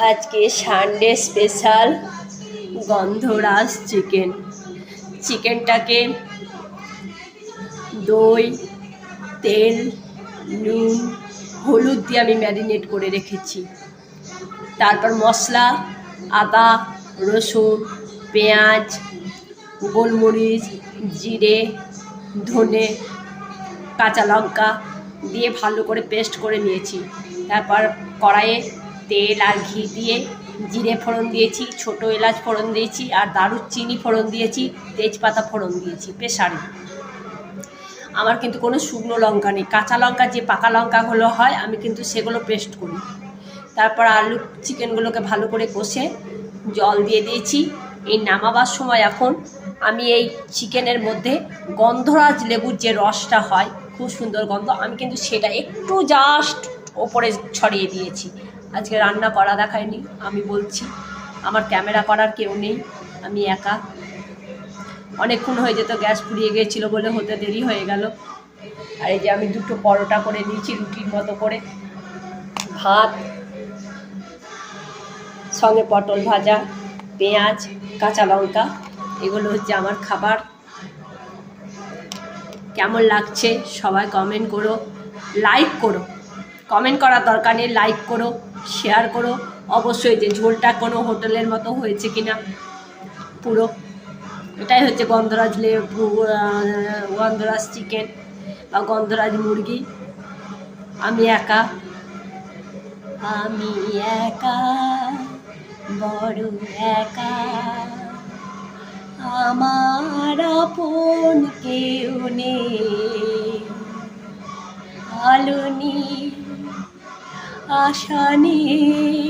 আজকে Sunday special গন্ধরাজ chicken. চিকেনটাকে দই, তেল, নুন, হলুদ দিয়ে আমি ম্যারিনেট করে রেখেছি। তারপর মশলা আদা, রসুন, পেঁয়াজ, গোলমরিচ, জিরে, ধনে, কাঁচা লঙ্কা দিয়ে ভালো করে পেস্ট করে নিয়েছি। তারপর কড়াইয়ে তেল আর ঘি দিয়ে জিরে ফোড়ন দিয়েছি, ছোটো এলাচ ফোড়ন দিয়েছি, আর দারুচিনি ফোড়ন দিয়েছি, তেজপাতা ফোড়ন দিয়েছি প্রেসারে। আমার কিন্তু কোনো শুকনো লঙ্কা নেই, কাঁচা লঙ্কা যে পাকা লঙ্কাগুলো হয় আমি কিন্তু সেগুলো পেস্ট করি। তারপর আলু চিকেনগুলোকে ভালো করে কষে জল দিয়ে দিয়েছি। এই নামাবার সময় এখন আমি এই চিকেনের মধ্যে গন্ধরাজ লেবুর যে রসটা হয়, খুব সুন্দর গন্ধ, আমি কিন্তু সেটা একটু জাস্ট ওপরে ছড়িয়ে দিয়েছি। আজকে রান্না করা দেখায়নি, আমি বলছি আমার ক্যামেরা করার কেউ নেই, আমি একা। অনেকক্ষণ হয়ে যেত, গ্যাস ফুরিয়ে গিয়েছিলো বলে হতে দেরি হয়ে গেল। আর এই যে আমি দুটো পরোটা করে নিয়েছি রুটির মতো করে, ভাত সঙ্গে পটল ভাজা, পেঁয়াজ, কাঁচা লঙ্কা, এগুলো হচ্ছে আমার খাবার। কেমন লাগছে সবাই কমেন্ট করো, লাইক করো। কমেন্ট করার দরকার নেই, লাইক করো, শেয়ার করো অবশ্যই, যে ঝোলটা কোনো হোটেলের মতো হয়েছে কিনা পুরো। এটাই হচ্ছে গন্ধরাজ গন্ধরাজ চিকেন বা গন্ধরাজ মুরগি। আমি একা, আমি একা, বড় একা, আমার আপন কেউ নেই, আলো নেই, আশা নেই,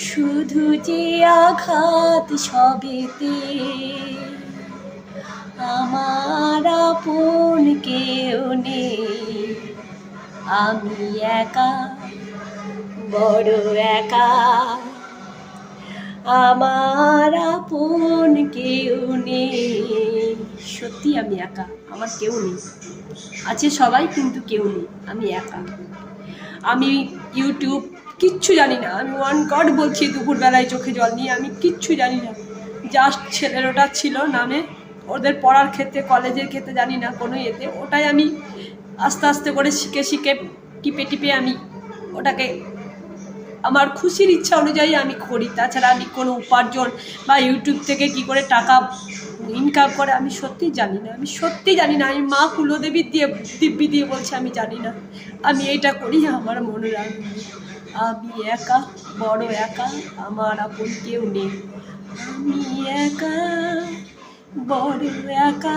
শুধু যে আঘাত সবেতে, আমার আপন কেউ নেই, আমি একা, বড় একা, আমার আপন কেউ নেই। সত্যি আমি একা, আমার কেউ নেই, আছে সবাই কিন্তু কেউ নেই, আমি একা। আমি ইউটিউব কিচ্ছু জানি না, আমি ওয়ান গড বলছি দুপুরবেলায় চোখে জল নিয়ে, আমি কিচ্ছু জানি না। জাস্ট ছেলের ওটা ছিল নামে, ওদের পড়ার ক্ষেত্রে কলেজের ক্ষেত্রে জানি না কোনো এতে, ওটাই আমি আস্তে আস্তে করে শিখে শিখে টিপে টিপে আমি ওটাকে আমার খুশির ইচ্ছা অনুযায়ী আমি করি। তাছাড়া আমি কোনো উপার্জন বা ইউটিউব থেকে কি করে টাকা ইনকাম করে আমি সত্যি জানি না, আমি সত্যি জানি না। আমি মা কুলদেবীর দিব্যি দিয়ে বলছি আমি জানি না, আমি এইটা করি আমার মনের আনন্দ। আমি একা, বড় একা, আমার আপন কেউ নেই, আমি একা, বড় একা।